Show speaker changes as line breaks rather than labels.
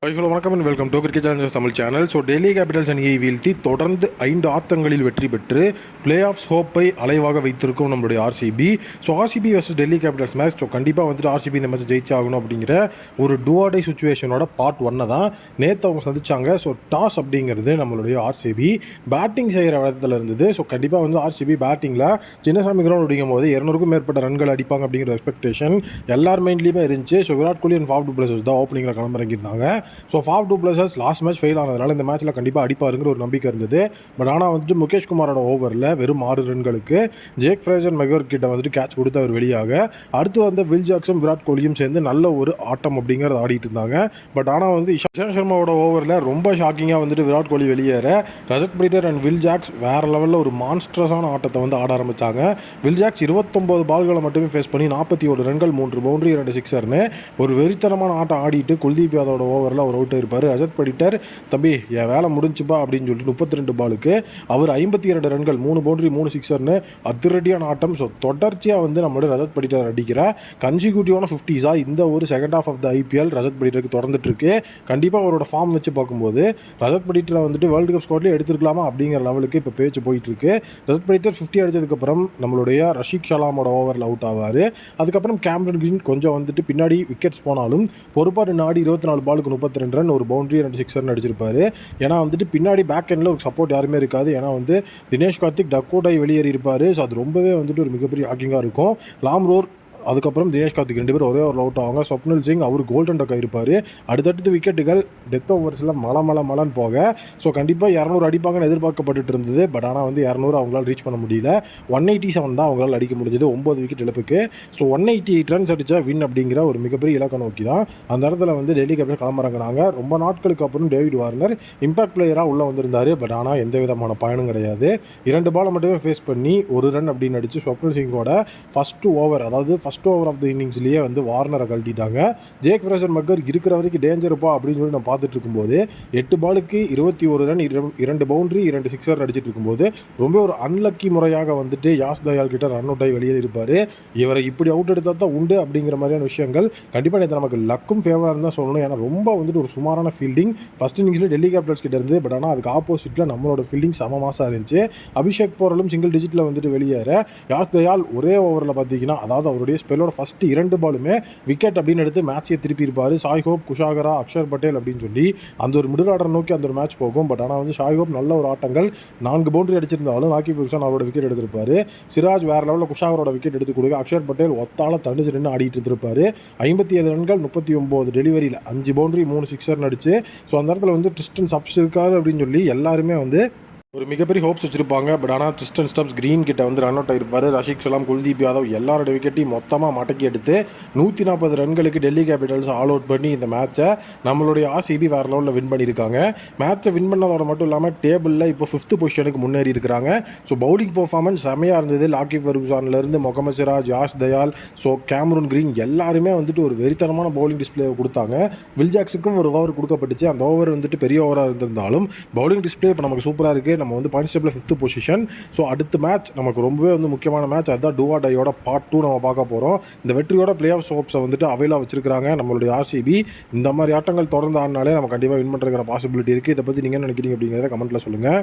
Hello வணக்கம் and welcome to cricket Challengers Tamil channel. So Delhi Capitals அணியை வீழ்த்தி தொடர்ந்து 5 ஆட்டங்களில் வெற்றி பெற்று பிளே ஆஃப்ஸ் ஹோப்பை அலைவாக வைத்திருக்கும் நம்மளுடைய RCB. So RCB versus Delhi Capitals match. So கண்டிப்பாக வந்துட்டு ஆர்சிபி இந்த மேட்ச் ஜெயிச்சாகணும் அப்படிங்கிற ஒரு டூஆர்டை சுச்சுவேஷனோட பார்ட் 1 தான் நேற்று அவங்க சந்திச்சாங்க. ஸோ டாஸ் அப்படிங்கிறது நம்மளுடைய ஆர்சிபி பேட்டிங் செய்கிற இடத்துல இருந்தது. ஸோ கண்டிப்பாக வந்து ஆர்சிபி பேட்டிங்கில் சின்னசாமி கிரவுண்ட் அப்படிங்கும் போது 200க்கும் மேற்பட்ட ரன்கள் அடிப்பாங்க அப்படிங்கிற எக்ஸ்பெக்டேஷன் எல்லார் மைண்ட்லேயுமே இருந்துச்சு. So Virat Kohli and Faf du Plessis தான் ஓப்பனிங்கில் களமிறங்கியிருந்தாங்க. So Faf du Plessis last match fail ஆனதுனால இந்த மேட்ச்சில் கண்டிப்பாக அடிப்பாருங்கிற ஒரு நம்பிக்கை இருந்தது. பட் ஆனால் வந்துட்டு முகேஷ் குமாரோட ஓவரில் வெறும் 6 ரன்களுக்கு ஜேக் ஃப்ரேசர் மெகர் கிட்ட வந்துட்டு கேட்ச் கொடுத்து அவர் வெளியாக அடுத்து வந்து வில் ஜாக்ஸும் விராட் கோலியும் சேர்ந்து நல்ல ஒரு ஆட்டம் அப்படிங்கிறத ஆடிட்டு இருந்தாங்க. பட் ஆனால் வந்து இஷாந்த் சர்மாவோட ஓவரில் ரொம்ப ஷாக்கிங்காக வந்துட்டு விராட் கோலி வெளியேற Rajat Patidar and Will Jacks வேறு லெவலில் ஒரு மான்ஸ்ட்ரஸான ஆட்டத்தை வந்து ஆட ஆரம்பித்தாங்க. வில் ஜாக்ஸ் 29 பால்களை மட்டுமே ஃபேஸ் பண்ணி 41 ரன்கள் 3 பவுண்டரி 2 சிக்ஸர்னு ஒரு வெறித்தனமான ஆட்டம் ஆடிட்டு குல்தீப் யாதவோட ஓவரில் அவர் அவுட் இருப்பார். ரஜத் பட்டிதார் தம்பி என் வேலை முடிஞ்சுப்பா அப்படின்னு சொல்லிட்டு 32 பாலுக்கு அவர் 52 ரன்கள் 3 பவுண்டரி 3 சிக்ஸர்னு அதிரடியான ஆட்டம். ஸோ தொடர்ச்சியாக வந்து நம்மளோட ரஜத் பட்டிதார் அடிக்கிற கன்சிக்யூட்டிவான 50s இந்த ஒரு second half of the IPL Rajat பட்டிதாருக்கு தொடர்ந்துட்டு இருக்கு. கண்டிப்பாக அவரோட ஃபார்ம் வச்சு பார்க்கும்போது ரஜத் பட்டிதாரை வந்துட்டு வேர்ல்டு கப் ஸ்குவாட்லேயே எடுத்துருக்கலாமா அப்படிங்கிற லெவலுக்கு இப்போ பேச்சு போயிட்டு இருக்கு. ரஜத் பட்டிதார் 50 அடிச்சதுக்கப்புறம் நம்மளுடைய ரஷீக் ஷலாமோட ஓவரில் அவுட் ஆவார். அதுக்கப்புறம் கேமரன் கிரீன் கொஞ்சம் வந்துட்டு பின்னாடி விக்கெட்ஸ் போனாலும் பொறுப்பாக நாடி 24 பாலுக்கு 32 ரன் ஒரு பவுண்டரி 2 சிக்ஸர்னு அடிச்சிருப்பாரு. ஏன்னா வந்துட்டு பின்னாடி பேக் எண்டில் ஒரு சப்போர்ட் யாருமே இருக்காது. ஏன்னா வந்து தினேஷ் கார்த்திக் டக்கோட்டாய் வெளியேறி இருப்பார். ஸோ அது ரொம்பவே வந்துட்டு ஒரு மிகப்பெரிய ஹாக்கிங்காக இருக்கும். லாம்ரோர் அதுக்கப்புறம் தினேஷ் கார்த்திக் 2 பேர் ஒரே ஒரு அவுட் ஆவாங்க. ஸ்வப்னில் சிங் அவர் கோல்டன் டக் ஆகிருப்பார். அடுத்தடுத்து விக்கெட்டுகள் டெத் ஓவர்ஸில் மலன்னு போக ஸோ கண்டிப்பாக 200 அடிப்பாங்கன்னு எதிர்பார்க்கப்பட்டு இருந்தது. பட் ஆனால் வந்து 200 அவங்களால் ரீச் பண்ண முடியல. 187 தான் அவங்களால் அடிக்க முடிஞ்சது 9 விக்கெட் இழப்புக்கு. ஸோ 188 ரன்ஸ் அடித்தா வின் அப்படிங்கிற ஒரு மிகப்பெரிய இலக்கை நோக்கி தான் அந்த இடத்துல வந்து டெல்லி கேபிட்டல்ஸ் களமிறங்கினாங்க. ரொம்ப நாட்களுக்கு அப்புறம் டேவிட் வார்னர் இம்பாக்ட் பிளேயராக உள்ளே வந்திருந்தார். பட் ஆனால் எந்த விதமான பயனும் கிடையாது. 2 பாலை மட்டுமே ஃபேஸ் பண்ணி 1 ரன் அப்படின்னு அடித்து ஸ்வப்னில் சிங்கோட ஃபஸ்ட்டு ஓவர் அதாவது ஃபஸ்ட் ஓவர் ஆஃப் த இன்னிங்ஸ்லேயே வந்து வார்னரை கழட்டிட்டாங்க. ஜேக் ஃப்ரேசர் மெக்கர் இருக்கிற வரைக்கும் டேஞ்சருப்பா அப்படின்னு சொல்லி நான் பார்த்துட்டு இருக்கும்போது 8 பாலுக்கு 21 ரன் 2 பவுண்டரி 2 சிக்ஸர் அடிச்சிட்டு இருக்கும்போது ரொம்ப ஒரு அன்லக்கி முறையாக வந்துட்டு யாஸ் தயால் கிட்ட ரன் அவுட் ஆகி வெளியே இருப்பார். இவரை இப்படி அவுட் எடுத்தால் தான் உண்டு அப்படிங்கிற மாதிரியான விஷயங்கள் கண்டிப்பாக நேற்று நமக்கு லக்கும் ஃபேவராக தான் சொல்லணும். ஏன்னா ரொம்ப வந்துட்டு ஒரு சுமாரான ஃபீல்டிங் ஃபஸ்ட் இன்னிங்ஸில் டெல்லி கேபிட்டல்ஸ் கிட்ட இருந்து. பட் ஆனால் அதுக்கு ஆப்போசிட்டில் நம்மளோட ஃபீல்டிங் சம மாசாக இருந்துச்சு. அபிஷேக் போரலும் சிங்கிள் டிஜிட்டில் வந்துட்டு வெளியேற யாஸ் தயால் ஒரே ஓவரில் பார்த்தீங்கன்னா அதாவது அவருடைய ஸ்பெல்லோட ஃபஸ்ட்டு 2 பாலுமே விக்கெட் அப்படின்னு எடுத்து மேட்சையே திருப்பி இருப்பார். ஷாய் ஹோப் குஷாகரா அக்ஷர் பட்டேல் அப்படின்னு சொல்லி அந்த ஒரு மிடில் ஆர்டர் நோக்கி அந்த ஒரு மேட்ச் போகும். பட் ஆனால் வந்து ஷாய் ஹோப் நல்ல ஒரு ஆட்டங்கள் 4 பவுண்டரி அடிச்சிருந்தாலும் ஆக்கி ஃபெர்குசன் அவரோட விக்கெட் எடுத்திருப்பாரு. சிராஜ் வேறு லெவலில் குஷாகரோட விக்கெட் எடுத்து கொடுக்க அக்ஷர் பட்டேல் ஒத்தால தண்டிச்சு நின்று ஆடிட்டு இருந்திருப்பாரு. 57 ரன்கள் 39 டெலிவரியில் 5 பவுண்டரி 3 சிக்ஸர் அடிச்சு. ஸோ அந்த இடத்துல வந்து ட்ரிஸ்டன் ஸ்டப்ஸ் இருக்காது அப்படின்னு சொல்லி எல்லாருமே வந்து ஒரு மிகப்பெரிய ஹோப்ஸ் வச்சிருப்பாங்க. பட் ஆனால் ட்ரிஸ்டன் ஸ்டப்ஸ் கிரீன் கிட்ட வந்து ரன் அவுட் ஆகிருப்பார். ரஷீக் ஷலாம் குல்தீப் யாதவ் எல்லாரோட விக்கெட்டையும் மொத்தமாக மடக்கி எடுத்து 140 ரன்களுக்கு டெல்லி கேபிட்டல்ஸ் ஆல் அவுட் பண்ணி இந்த மேட்சை நம்மளுடைய ஆர்சிபி வேறு லெவலில் வின் பண்ணியிருக்காங்க. மேட்சை வின் பண்ணதோட மட்டும் இல்லாமல் டேபிளில் இப்போ 5th பொசிஷனுக்கு முன்னேறி இருக்கிறாங்க. ஸோ பவுலிங் பர்ஃபார்மன்ஸ் செமையாக இருந்தது. லாக்கி ஃபெர்குசான்லேருந்து Mohammed Siraj Yash Dayal so Cameron Green எல்லாருமே வந்துட்டு ஒரு வெறித்தனமான பவுலிங் டிஸ்பிளே கொடுத்தாங்க. வில் ஜாக்ஸுக்கும் ஒரு ஓவர் கொடுக்கப்பட்டுச்சு. அந்த ஓவர் வந்துட்டு பெரிய ஓவராக இருந்திருந்தாலும் பவுலிங் டிஸ்பிளே இப்போ நமக்கு சூப்பராக இருக்குது. நம்ம வந்து பாயிண்ட்ஸ் டேபிளில் 5th பொசிஷன். ஸோ அடுத்த மேட்ச் நமக்கு ரொம்பவே வந்து முக்கியமான மேட்ச். அதுதான் டூ ஆர் டையோட பார்ட் 2 நம்ம பார்க்க போகிறோம். இந்த வெற்றியோட பிளே ஆஃப் ஹோப்ஸை வந்துட்டு அவைலாக வச்சிருக்காங்க நம்மளுடைய ஆர்சிபி. இந்த மாதிரி ஆட்டங்கள் தொடர்ந்து ஆடினாலே நம்ம கண்டிப்பாக வின் பண்ணுறதுக்கான பாசிபிலிட்டி இருக்குது. இதை பற்றி நீங்கள் என்ன நினைக்கிறீங்க அப்படிங்கிறத கமெண்ட்டில் சொல்லுங்கள்.